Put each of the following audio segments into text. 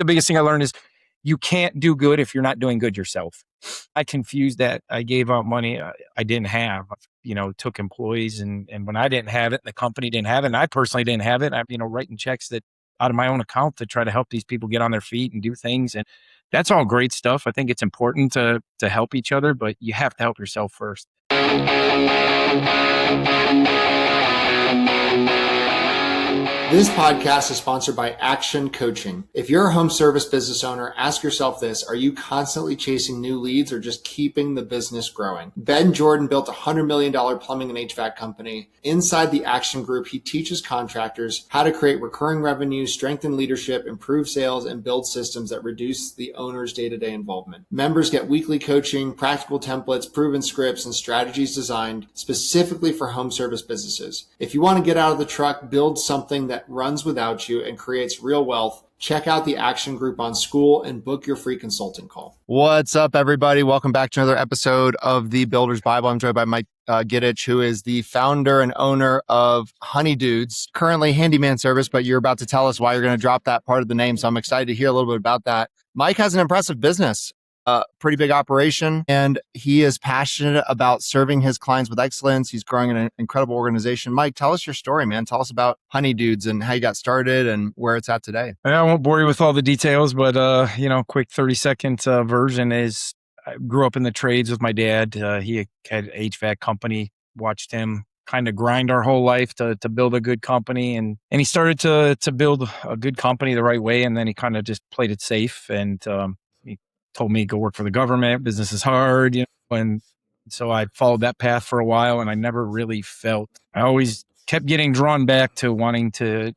The biggest thing I learned is you can't do good if you're not doing good yourself. I confused that. I gave out money I didn't have, took employees and when I didn't have it, the company didn't have it, and I personally didn't have it, I'm, writing checks that out of my own account to try to help these people get on their feet and do things. And that's all great stuff. I think it's important to help each other, but you have to help yourself first. This podcast is sponsored by Action Coaching. If you're a home service business owner, ask yourself this: are you constantly chasing new leads or just keeping the business growing? Ben Jordan built a $100 million plumbing and HVAC company. Inside the Action Group, he teaches contractors how to create recurring revenue, strengthen leadership, improve sales, and build systems that reduce the owner's day-to-day involvement. Members get weekly coaching, practical templates, proven scripts, and strategies designed specifically for home service businesses. If you want to get out of the truck, build something that runs without you and creates real wealth, check out the Action Group on School and book your free consulting call. What's up, everybody? Welcome back to another episode of the Builder's Bible. I'm joined by Mike Gidich, who is the founder and owner of Honey Dudes, currently handyman service, but you're about to tell us why you're going to drop that part of the name. So I'm excited to hear a little bit about that. Mike has an impressive business, pretty big operation, and he is passionate about serving his clients with excellence. He's growing an incredible organization. Mike, tell us your story, man. Tell us about Honey Dudes and how you got started and where it's at today. I won't bore you with all the details, but quick 30-second version is I grew up in the trades with my dad. He had an HVAC company, watched him kind of grind our whole life to build a good company. And he started to build a good company the right way. And then he kind of just played it safe. And he told me, go work for the government. Business is hard, and so I followed that path for a while, and I never really I always kept getting drawn back to wanting to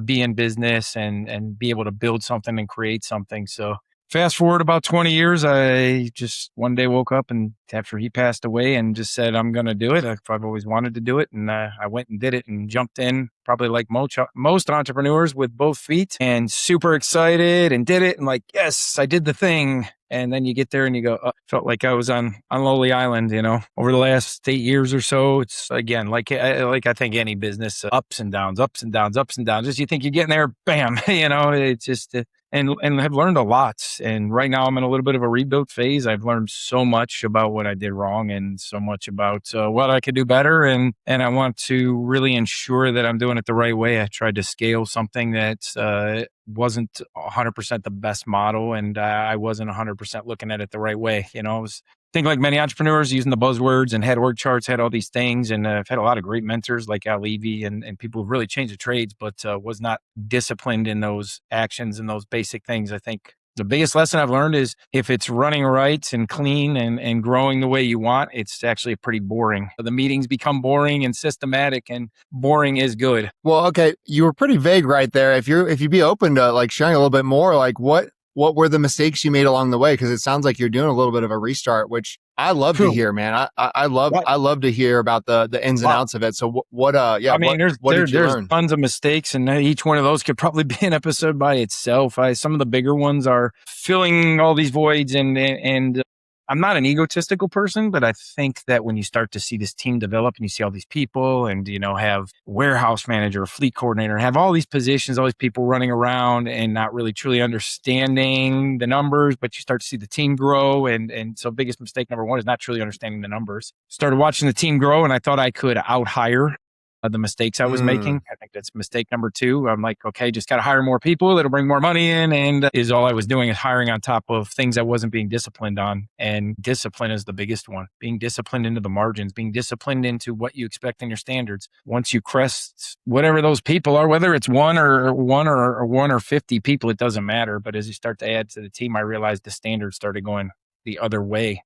be in business and be able to build something and create something. So fast forward about 20 years, I just one day woke up and after he passed away and just said, I'm going to do it. I've always wanted to do it. And I went and did it and jumped in, probably like most entrepreneurs, with both feet, and super excited and did it. And like, yes, I did the thing. And then you get there and you go, felt like I was on Lonely Island, over the last 8 years or so. It's again, like I think any business, ups and downs, ups and downs, ups and downs. Just you think you're getting there, bam, it's just, and I've learned a lot. And right now I'm in a little bit of a rebuild phase. I've learned so much about what I did wrong and so much about what I could do better. And I want to really ensure that I'm doing it the right way. I tried to scale something that wasn't 100% the best model, and I wasn't 100% looking at it the right way. I think like many entrepreneurs, using the buzzwords and had org charts, had all these things, and I've had a lot of great mentors like Al Levy and people who've really changed the trades, but was not disciplined in those actions and those basic things. I think the biggest lesson I've learned is if it's running right and clean and growing the way you want, it's actually pretty boring. The meetings become boring and systematic, and boring is good. Well, okay, you were pretty vague right there. If you'd be open to like sharing a little bit more, like what were the mistakes you made along the way? Because it sounds like you're doing a little bit of a restart, which I love to hear, man. I love to hear about the ins and outs of it. So what did you learn? Tons of mistakes, and each one of those could probably be an episode by itself. Some of the bigger ones are filling all these voids, and I'm not an egotistical person, but I think that when you start to see this team develop and you see all these people and, have warehouse manager, fleet coordinator, have all these positions, all these people running around and not really truly understanding the numbers, but you start to see the team grow. And so biggest mistake number one is not truly understanding the numbers. Started watching the team grow, and I thought I could out-hire the mistakes I was making. I think that's mistake number two. I'm like, okay, just got to hire more people that'll bring more money in. And is all I was doing is hiring on top of things I wasn't being disciplined on. And discipline is the biggest one. Being disciplined into the margins, being disciplined into what you expect in your standards. Once you crest whatever those people are, whether it's one or 50 people, it doesn't matter. But as you start to add to the team, I realized the standards started going the other way.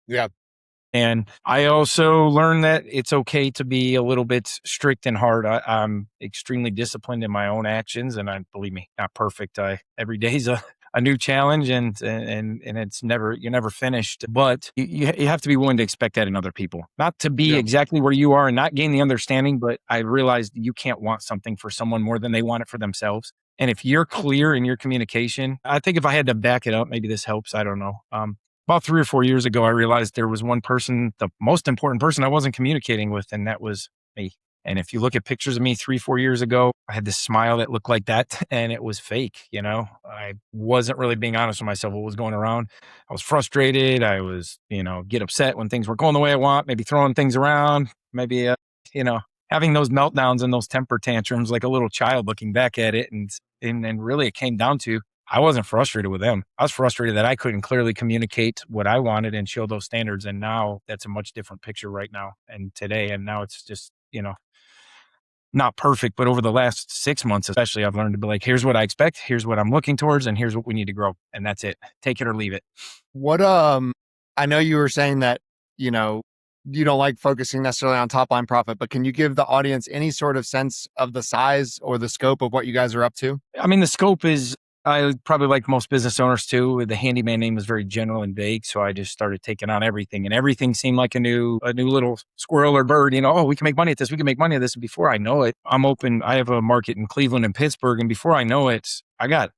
Yeah. And I also learned that it's okay to be a little bit strict and hard. I'm extremely disciplined in my own actions, and believe me, not perfect. Every day's a new challenge, and it's you're never finished. But you have to be willing to expect that in other people, not to be exactly where you are and not gain the understanding. But I realized you can't want something for someone more than they want it for themselves. And if you're clear in your communication, I think if I had to back it up, maybe this helps. I don't know. About 3 or 4 years ago, I realized there was one person, the most important person I wasn't communicating with, and that was me. And if you look at pictures of me 3-4 years ago, I had this smile that looked like that and it was fake. I wasn't really being honest with myself what was going around. I was frustrated. I was, get upset when things weren't going the way I want, maybe throwing things around, maybe, you know, having those meltdowns and those temper tantrums like a little child looking back at it. And really it came down to, I wasn't frustrated with them. I was frustrated that I couldn't clearly communicate what I wanted and show those standards. And now that's a much different picture right now and today. And now it's just, not perfect, but over the last 6 months, especially, I've learned to be like, here's what I expect. Here's what I'm looking towards. And here's what we need to grow. And that's it. Take it or leave it. What, I know you were saying that, you don't like focusing necessarily on top line profit, but can you give the audience any sort of sense of the size or the scope of what you guys are up to? I mean, the scope is, I probably like most business owners too. The handyman name was very general and vague. So I just started taking on everything and everything seemed like a new little squirrel or bird, oh, we can make money at this. We can make money at this. And before I know it, I'm open. I have a market in Cleveland and Pittsburgh. And before I know it, I got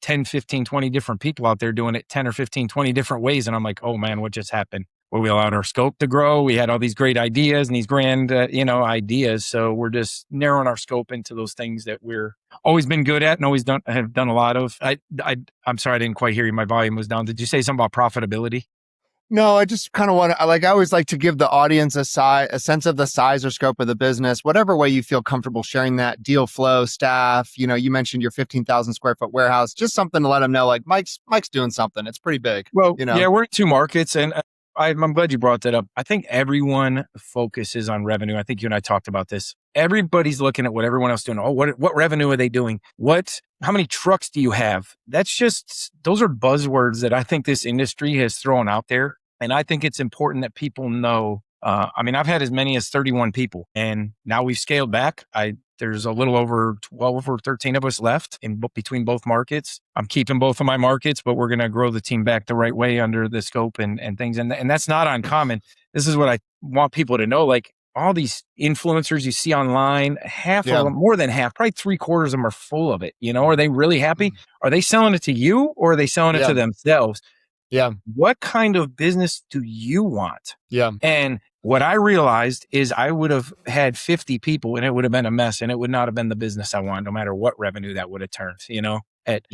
10, 15, 20 different people out there doing it 10 or 15, 20 different ways. And I'm like, oh man, what just happened? Well, we allowed our scope to grow. We had all these great ideas and these grand, ideas. So we're just narrowing our scope into those things that we're always been good at and always have done a lot of. I'm sorry, I didn't quite hear you. My volume was down. Did you say something about profitability? No, I just kind of want to, I always like to give the audience a sense of the size or scope of the business, whatever way you feel comfortable sharing that. Deal flow, staff, you mentioned your 15,000 square foot warehouse, just something to let them know, like Mike's doing something. It's pretty big. Well, yeah, we're in 2 markets and I'm glad you brought that up. I think everyone focuses on revenue. I think you and I talked about this. Everybody's looking at what everyone else is doing. Oh, what revenue are they doing? How many trucks do you have? Those are buzzwords that I think this industry has thrown out there. And I think it's important that people know. I've had as many as 31 people and now we've scaled back. There's a little over 12 or 13 of us left between both markets. I'm keeping both of my markets, but we're going to grow the team back the right way under the scope and things. And that's not uncommon. This is what I want people to know. Like all these influencers you see online, half of them, more than half, probably 3/4 of them are full of it. Are they really happy? Are they selling it to you or are they selling it to themselves? Yeah. What kind of business do you want? Yeah. And what I realized is I would have had 50 people and it would have been a mess and it would not have been the business I wanted, no matter what revenue that would have turned, at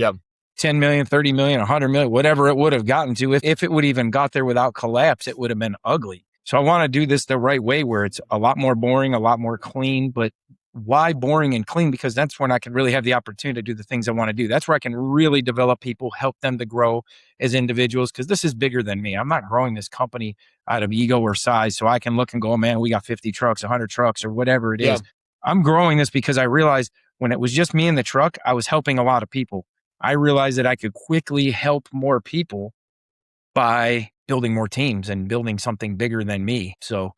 10 million, 30 million, 100 million, whatever it would have gotten to. If it would even got there without collapse, it would have been ugly. So I want to do this the right way where it's a lot more boring, a lot more clean, but why boring and clean? Because that's when I can really have the opportunity to do the things I want to do. That's where I can really develop people, help them to grow as individuals. Because this is bigger than me. I'm not growing this company out of ego or size. So I can look and go, oh, man, we got 50 trucks, 100 trucks or whatever it is. I'm growing this because I realized when it was just me in the truck, I was helping a lot of people. I realized that I could quickly help more people by building more teams and building something bigger than me. So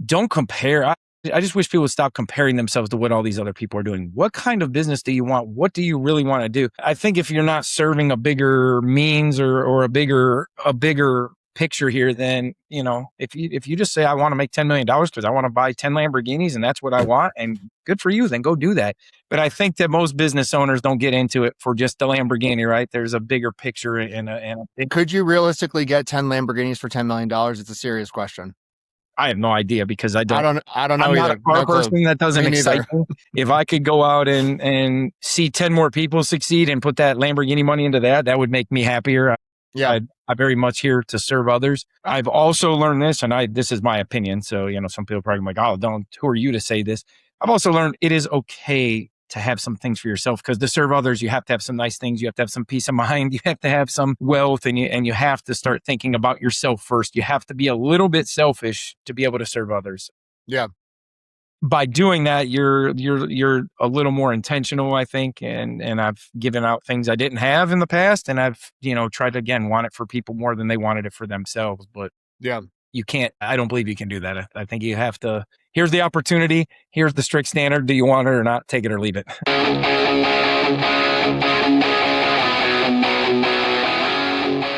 don't compare. I just wish people would stop comparing themselves to what all these other people are doing. What kind of business do you want? What do you really want to do? I think if you're not serving a bigger means or a bigger picture here, then, if you just say, I want to make $10 million because I want to buy 10 Lamborghinis and that's what I want, and good for you, then go do that. But I think that most business owners don't get into it for just the Lamborghini, right? There's a bigger picture Could you realistically get 10 Lamborghinis for $10 million? It's a serious question. I have no idea because I don't know. I'm not a car person. That doesn't excite me. If I could go out and see 10 more people succeed and put that Lamborghini money into that would make me happier. Yeah. I'm very much here to serve others. I've also learned this, and this is my opinion. So, some people are probably like, oh, who are you to say this? I've also learned it is okay to have some things for yourself, because to serve others, you have to have some nice things. You have to have some peace of mind. You have to have some wealth, and you have to start thinking about yourself first. You have to be a little bit selfish to be able to serve others. Yeah. By doing that, you're a little more intentional, I think. And I've given out things I didn't have in the past, and I've, tried to, again, want it for people more than they wanted it for themselves. But you can't, I don't believe you can do that. I think you have to, here's the opportunity. Here's the strict standard. Do you want it or not? Take it or leave it.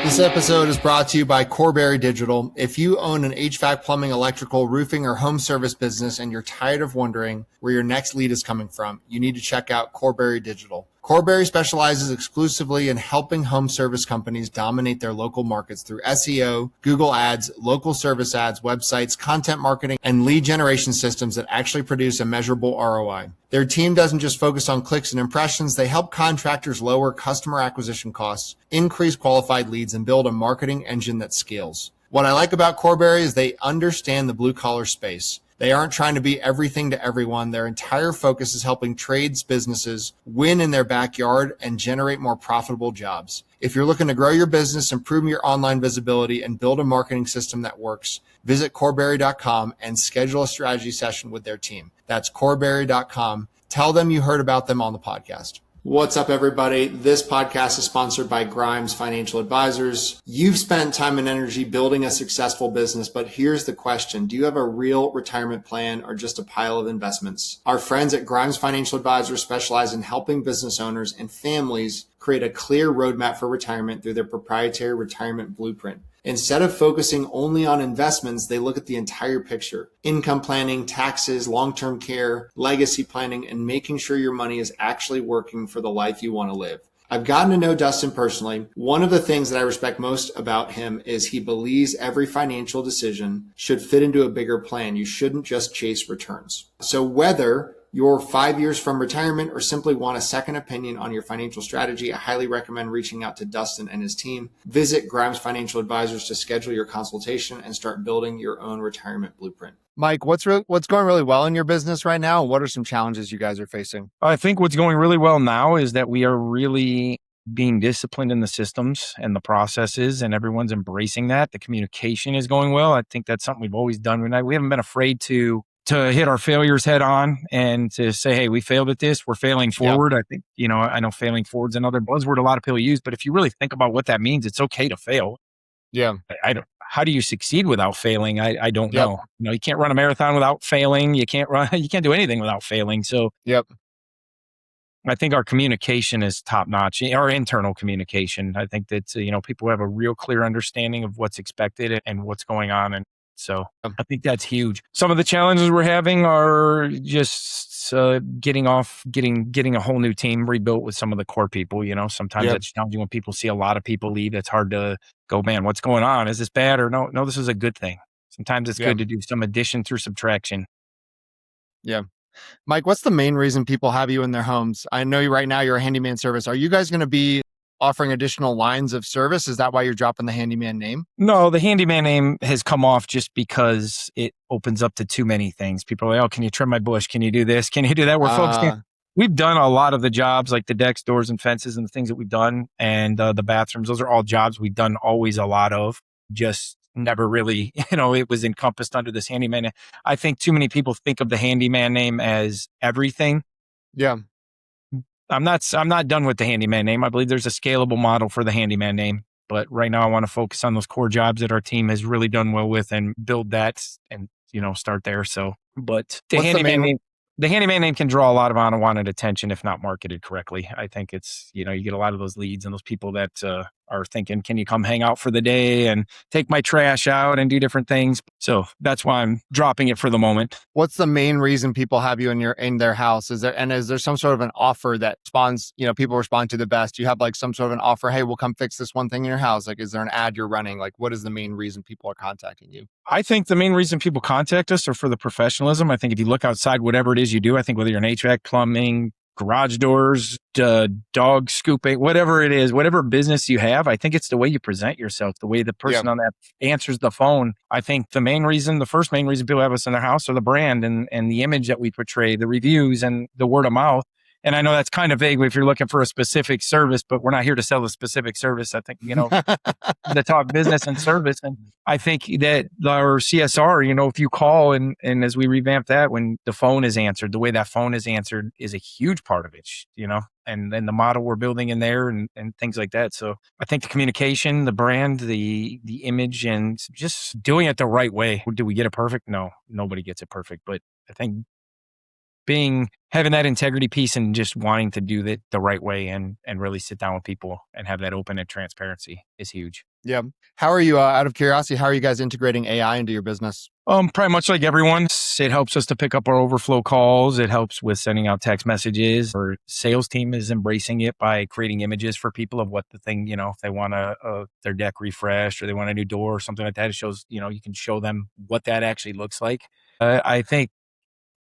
This episode is brought to you by Corberry Digital. If you own an HVAC, plumbing, electrical, roofing, or home service business and you're tired of wondering where your next lead is coming from, you need to check out Corberry Digital. Corberry specializes exclusively in helping home service companies dominate their local markets through SEO, Google Ads, local service ads, websites, content marketing, and lead generation systems that actually produce a measurable ROI. Their team doesn't just focus on clicks and impressions. They help contractors lower customer acquisition costs, increase qualified leads, and build a marketing engine that scales. What I like about Corberry is they understand the blue collar space. They aren't trying to be everything to everyone. Their entire focus is helping trades businesses win in their backyard and generate more profitable jobs. If you're looking to grow your business, improve your online visibility, and build a marketing system that works, visit Corberry.com and schedule a strategy session with their team. That's Corberry.com. Tell them you heard about them on the podcast. What's up, everybody? This podcast is sponsored by Grimes Financial Advisors. You've spent time and energy building a successful business, but here's the question. Do you have a real retirement plan or just a pile of investments? Our friends at Grimes Financial Advisors specialize in helping business owners and families create a clear roadmap for retirement through their proprietary retirement blueprint. Instead of focusing only on investments, they look at the entire picture: income planning, taxes, long-term care, legacy planning, and making sure your money is actually working for the life you want to live. I've gotten to know Dustin personally. One of the things that I respect most about him is he believes every financial decision should fit into a bigger plan. You shouldn't just chase returns. So whether you're 5 years from retirement or simply want a second opinion on your financial strategy, I highly recommend reaching out to Dustin and his team. Visit Grimes Financial Advisors to schedule your consultation and start building your own retirement blueprint. Mike, what's going really well in your business right now? What are some challenges you guys are facing? I think what's going really well now is that we are really being disciplined in the systems and the processes, and everyone's embracing that. The communication is going well. I think that's something we've always done. We haven't been afraid to hit our failures head on and to say, hey, we failed at this, we're failing forward. I think, I know failing forward's another buzzword a lot of people use, but if you really think about what that means, it's okay to fail. Yeah. I don't, how do you succeed without failing? I don't know. You can't run a marathon without failing. You can't do anything without failing. So I think our communication is top notch, our internal communication. I think that, people have a real clear understanding of what's expected and what's going on. And so I think that's huge. Some of the challenges we're having are just getting a whole new team rebuilt with some of the core people. Sometimes that's challenging when people see a lot of people leave. It's hard to go, man, what's going on? Is this bad? Or no, this is a good thing. Sometimes it's good to do some addition through subtraction. Yeah. Mike, what's the main reason people have you in their homes? I know right now you're a handyman service. Are you guys going to be offering additional lines of service? Is that why you're dropping the handyman name? No, the handyman name has come off just because it opens up to too many things. People are like, oh, can you trim my bush? Can you do this? Can you do that? We've done a lot of the jobs, like the decks, doors, and fences, and the things that we've done, and the bathrooms. Those are all jobs we've done always a lot of. Just never really, it was encompassed under this handyman. I think too many people think of the handyman name as everything. Yeah. I'm not done with the handyman name. I believe there's a scalable model for the handyman name, but right now I want to focus on those core jobs that our team has really done well with and build that and, start there. So, but the handyman name can draw a lot of unwanted attention if not marketed correctly. I think it's, you get a lot of those leads and those people that are thinking, can you come hang out for the day and take my trash out and do different things? So that's why I'm dropping it for the moment. What's the main reason people have you in their house? Is there some sort of an offer that responds, people respond to the best? Do you have like some sort of an offer? Hey, we'll come fix this one thing in your house. Like, is there an ad you're running? Like, what is the main reason people are contacting you? I think the main reason people contact us are for the professionalism. I think if you look outside, whatever it is you do, I think whether you're an HVAC, plumbing, garage doors, dog scooping, whatever it is, whatever business you have, I think it's the way you present yourself, the way the person on that answers the phone. I think the first main reason people have us in their house are the brand and the image that we portray, the reviews and the word of mouth. And I know that's kind of vague if you're looking for a specific service, but we're not here to sell a specific service. I think, to talk business and service. And I think that our CSR, if you call and as we revamp that, when the phone is answered, the way that phone is answered is a huge part of it, and then the model we're building in there and things like that. So I think the communication, the brand, the image, and just doing it the right way. Do we get it perfect? No, nobody gets it perfect. But I think having that integrity piece and just wanting to do it the right way and really sit down with people and have that open and transparency is huge. Yeah. How are you, out of curiosity, how are you guys integrating AI into your business? Pretty much like everyone. It helps us to pick up our overflow calls. It helps with sending out text messages. Our sales team is embracing it by creating images for people of what the thing, if they want their deck refreshed or they want a new door or something like that. It shows, you can show them what that actually looks like. I think,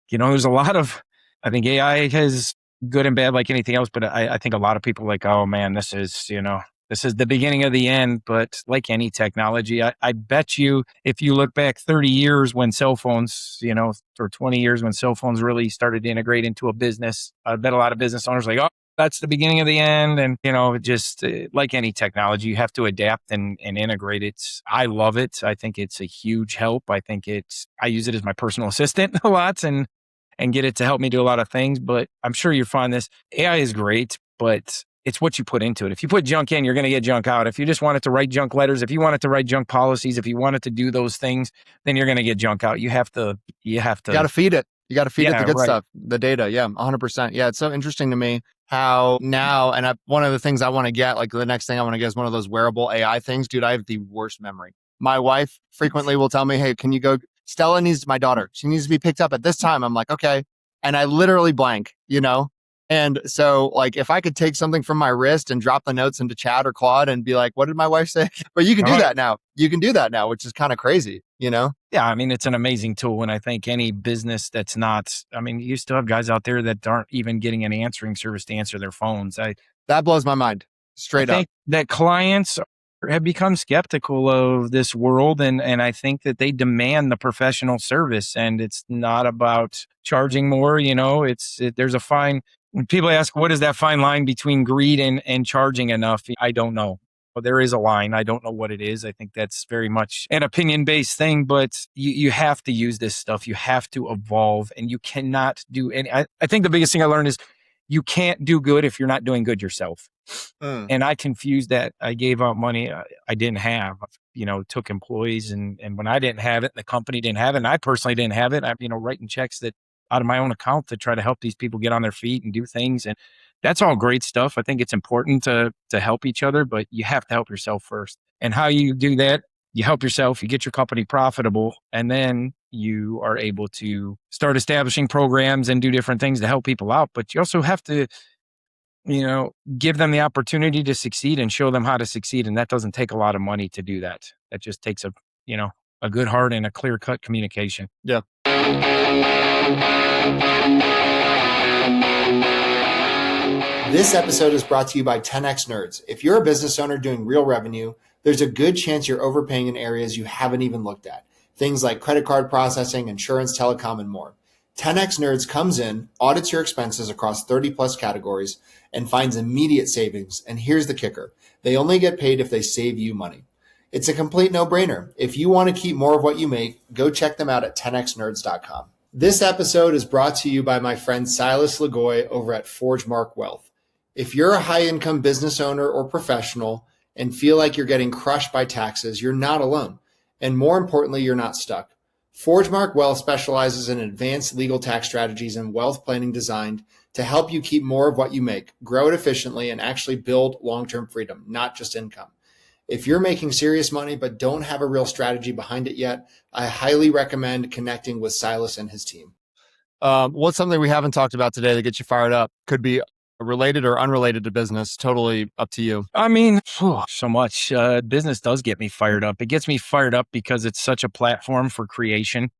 there's a lot of, I think AI has good and bad like anything else, but I think a lot of people are like, oh man, this is the beginning of the end. But like any technology, I bet you if you look back 30 years when cell phones, or 20 years when cell phones really started to integrate into a business, I bet a lot of business owners are like, oh, that's the beginning of the end. And, just like any technology, you have to adapt and integrate it. I love it. I think it's a huge help. I use it as my personal assistant a lot and get it to help me do a lot of things. But I'm sure you find this AI is great, but it's what you put into it. If you put junk in, you're going to get junk out. If you just want it to write junk letters, if you want it to write junk policies, if you want it to do those things, then you're going to get junk out. You got to feed it. You got to feed it the good right. stuff, the data. Yeah, 100%. Yeah, it's so interesting to me how now, and one of the things I want to get, like the next thing I want to get is one of those wearable AI things. Dude, I have the worst memory. My wife frequently will tell me, hey, can you go, my daughter, she needs to be picked up at this time. I'm like, okay. And I literally blank, And so like, if I could take something from my wrist and drop the notes into Chat or Claude and be like, what did my wife say? But you can do that now. You can do that now, which is kind of crazy, Yeah. I mean, it's an amazing tool. And I think any business that's you still have guys out there that aren't even getting an answering service to answer their phones. That blows my mind straight up. I think that clients have become skeptical of this world. And I think that they demand the professional service, and it's not about charging more, there's a fine. When people ask, what is that fine line between greed and charging enough? I don't know. Well, there is a line. I don't know what it is. I think that's very much an opinion-based thing, but you have to use this stuff. You have to evolve, and you cannot do any. I think the biggest thing I learned is you can't do good if you're not doing good yourself. And I confused that. I gave out money I didn't have, took employees, and when I didn't have it, the company didn't have it, and I personally didn't have it, I'm, writing checks that out of my own account to try to help these people get on their feet and do things. And that's all great stuff. I think it's important to help each other, but you have to help yourself first. And how you do that, you help yourself, you get your company profitable, and then you are able to start establishing programs and do different things to help people out. But you also have to, give them the opportunity to succeed and show them how to succeed. And that doesn't take a lot of money to do that. That just takes a good heart and a clear cut communication. Yeah. This episode is brought to you by 10X Nerds. If you're a business owner doing real revenue, there's a good chance you're overpaying in areas you haven't even looked at. Things like credit card processing, insurance, telecom, and more. 10X Nerds comes in, audits your expenses across 30 plus categories, and finds immediate savings. And here's the kicker. They only get paid if they save you money. It's a complete no-brainer. If you want to keep more of what you make, go check them out at 10xnerds.com. This episode is brought to you by my friend Silas Lagoy over at ForgeMark Wealth. If you're a high-income business owner or professional and feel like you're getting crushed by taxes, you're not alone. And more importantly, you're not stuck. ForgeMark Wealth specializes in advanced legal tax strategies and wealth planning designed to help you keep more of what you make, grow it efficiently, and actually build long-term freedom, not just income. If you're making serious money but don't have a real strategy behind it yet, I highly recommend connecting with Silas and his team. What's something we haven't talked about today that gets you fired up? Could be related or unrelated to business. Totally up to you. I mean, so much. Business does get me fired up. It gets me fired up because it's such a platform for creation.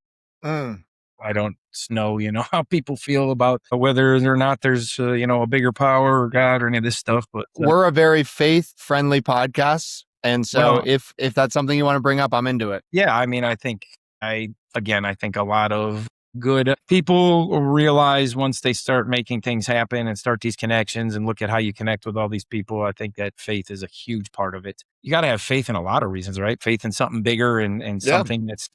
I don't know, how people feel about whether or not there's, a bigger power or God or any of this stuff. But we're a very faith-friendly podcast. And so if that's something you want to bring up, I'm into it. Yeah. I mean, I think a lot of good people realize once they start making things happen and start these connections and look at how you connect with all these people, I think that faith is a huge part of it. You got to have faith in a lot of reasons, right? Faith in something bigger and something that's,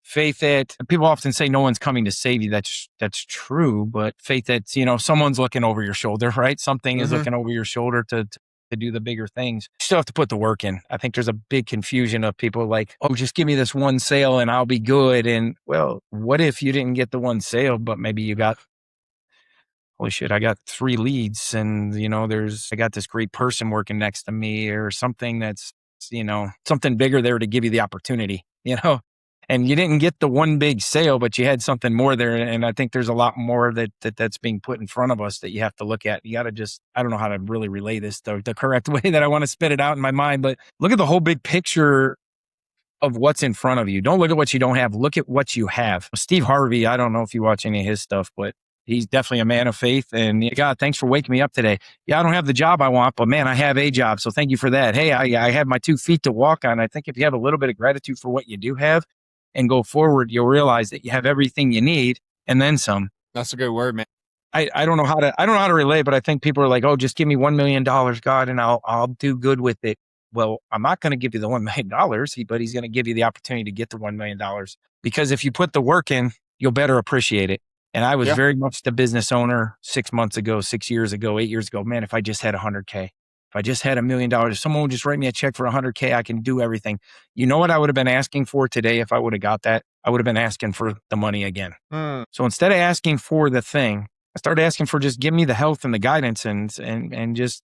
faith that people often say no one's coming to save you. That's true. But faith that, someone's looking over your shoulder, right? Something is looking over your shoulder to do the bigger things. You still have to put the work in. I think there's a big confusion of people like, oh, just give me this one sale and I'll be good. And well, what if you didn't get the one sale, but maybe you got holy shit, I got 3 leads and, I got this great person working next to me or something that's, something bigger there to give you the opportunity, and you didn't get the one big sale, but you had something more there. And I think there's a lot more that's being put in front of us that you have to look at. You got to just, I don't know how to really relay this the correct way that I want to spit it out in my mind, but look at the whole big picture of what's in front of you. Don't look at what you don't have. Look at what you have. Steve Harvey, I don't know if you watch any of his stuff, but he's definitely a man of faith. And God, thanks for waking me up today. Yeah, I don't have the job I want, but man, I have a job. So thank you for that. Hey, I have my 2 feet to walk on. I think if you have a little bit of gratitude for what you do have and go forward, you'll realize that you have everything you need and then some. That's a good word, man. I don't know how to relate, but I think people are like, oh, just give me $1 million, God, and I'll do good with it. Well, I'm not going to give you the $1 million, but he's going to give you the opportunity to get the $1 million, because if you put the work in, you'll better appreciate it. And I was very much the business owner 6 months ago, 6 years ago, 8 years ago. Man, if I just had 100K, if I just had $1 million, if someone would just write me a check for 100K, I can do everything. You know what I would have been asking for today if I would have got that? I would have been asking for the money again. So instead of asking for the thing, I started asking for just give me the health and the guidance and just,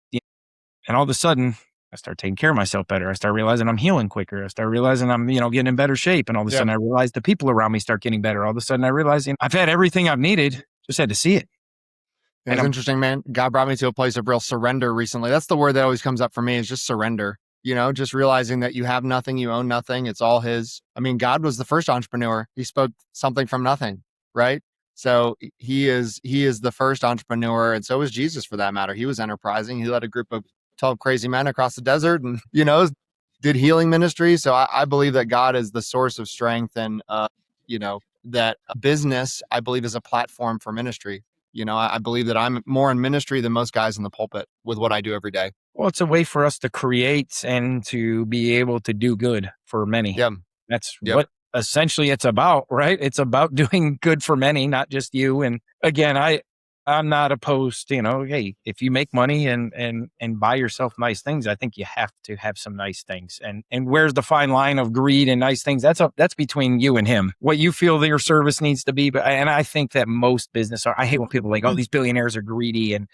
and all of a sudden I start taking care of myself better. I start realizing I'm healing quicker. I start realizing I'm, getting in better shape. And all of a sudden I realize the people around me start getting better. All of a sudden I realize I've had everything I've needed, just had to see it. It's interesting, man. God brought me to a place of real surrender recently. That's the word that always comes up for me, is just surrender. Just realizing that you have nothing, you own nothing. It's all his. I mean, God was the first entrepreneur. He spoke something from nothing, right? So he is the first entrepreneur. And so was Jesus, for that matter. He was enterprising. He led a group of 12 crazy men across the desert and, did healing ministry. So I believe that God is the source of strength, and, that business, I believe, is a platform for ministry. I believe that I'm more in ministry than most guys in the pulpit with what I do every day. Well, it's a way for us to create and to be able to do good for many. Yeah. That's what essentially it's about, right? It's about doing good for many, not just you. And again, I'm not opposed to, hey, if you make money and buy yourself nice things, I think you have to have some nice things. And where's the fine line of greed and nice things? That's between you and him. What you feel that your service needs to be. And I think that most I hate when people are like, oh, these billionaires are greedy. And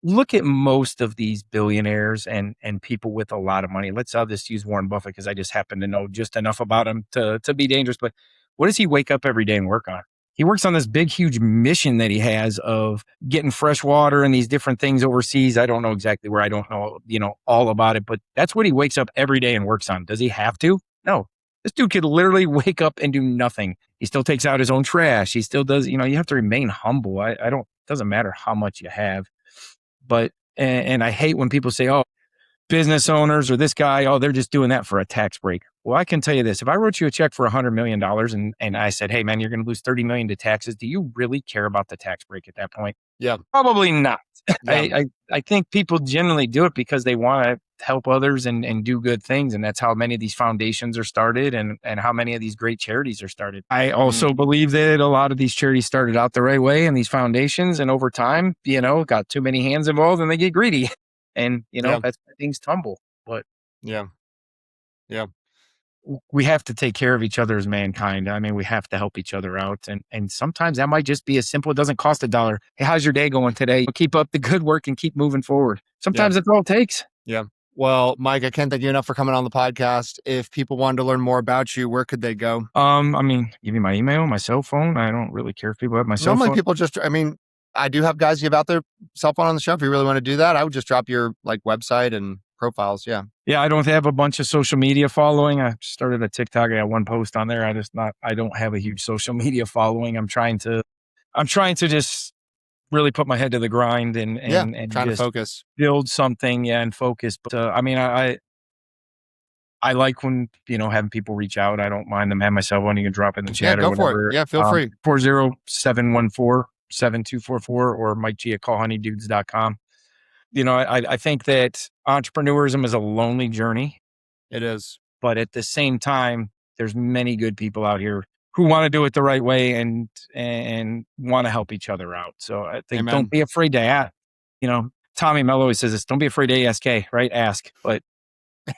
look at most of these billionaires and people with a lot of money. I'll just use Warren Buffett because I just happen to know just enough about him to be dangerous. But what does he wake up every day and work on? He works on this big, huge mission that he has of getting fresh water and these different things overseas. I don't know exactly where. I don't know, all about it, but that's what he wakes up every day and works on. Does he have to? No. This dude could literally wake up and do nothing. He still takes out his own trash. He still does, you have to remain humble. It doesn't matter how much you have. But, and I hate when people say, oh, business owners or this guy, oh, they're just doing that for a tax break. Well, I can tell you this. If I wrote you a check for $100 million and I said, hey, man, you're going to lose $30 million to taxes, do you really care about the tax break at that point? Yeah. Probably not. Yeah. I think people generally do it because they want to help others and do good things. And that's how many of these foundations are started and how many of these great charities are started. I also believe that a lot of these charities started out the right way and these foundations. And over time, got too many hands involved and they get greedy. And, that's why things tumble. But yeah. We have to take care of each other as mankind. I mean, we have to help each other out. And sometimes that might just be as simple. It doesn't cost $1. Hey, how's your day going today? Keep up the good work and keep moving forward. Sometimes that's all it takes. Yeah. Well, Mike, I can't thank you enough for coming on the podcast. If people wanted to learn more about you, where could they go? Give me my email, my cell phone. I don't really care if people have my cell phone. Normally people I do have guys give out their cell phone on the show. If you really want to do that, I would just drop your website and profiles. Yeah. Yeah. I don't have a bunch of social media following. I started a TikTok. I got one post on there. I don't have a huge social media following. I'm trying to just really put my head to the grind and trying to focus, build something and focus. But I like when, having people reach out. I don't mind them having my cell phone. You can drop in the chat or whatever. For it. Yeah. Feel free. 40714-7244 or MikeG@callhoneydudes.com. I think that entrepreneurism is a lonely journey. It is. But at the same time, there's many good people out here who want to do it the right way and want to help each other out. So I think Don't be afraid to ask. Tommy Mello always says this, don't be afraid to ask, right? Ask. But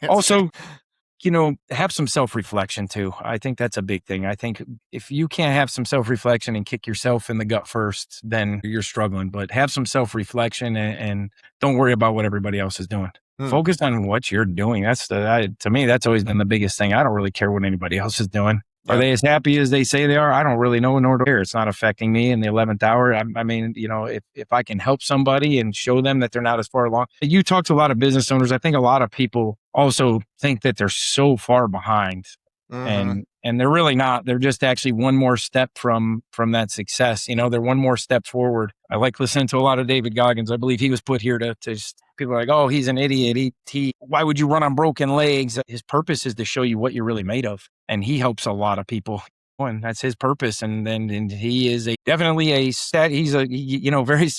also have some self-reflection too. I think that's a big thing. I think if you can't have some self-reflection and kick yourself in the gut first, then you're struggling. But have some self-reflection and don't worry about what everybody else is doing. Focus on what you're doing. To me, that's always been the biggest thing. I don't really care what anybody else is doing. Are they as happy as they say they are? I don't really know, nor do I care. It's not affecting me in the 11th hour. I mean, if I can help somebody and show them that they're not as far along. You talk to a lot of business owners. I think a lot of people also think that they're so far behind, and they're really not. They're just actually one more step from that success. They're one more step forward. I like listening to a lot of David Goggins. I believe he was put here to people are like, oh, he's an idiot. Why would you run on broken legs? His purpose is to show you what you're really made of. And he helps a lot of people. And that's his purpose. And he is he's very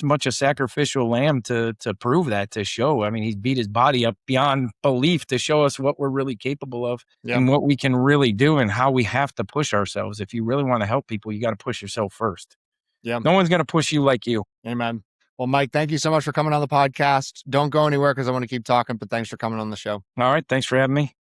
much a sacrificial lamb to prove that, to show. I mean, he's beat his body up beyond belief to show us what we're really capable of and what we can really do and how we have to push ourselves. If you really want to help people, you got to push yourself first. Yeah. No one's going to push you like you. Amen. Well, Mike, thank you so much for coming on the podcast. Don't go anywhere because I want to keep talking, but thanks for coming on the show. All right. Thanks for having me.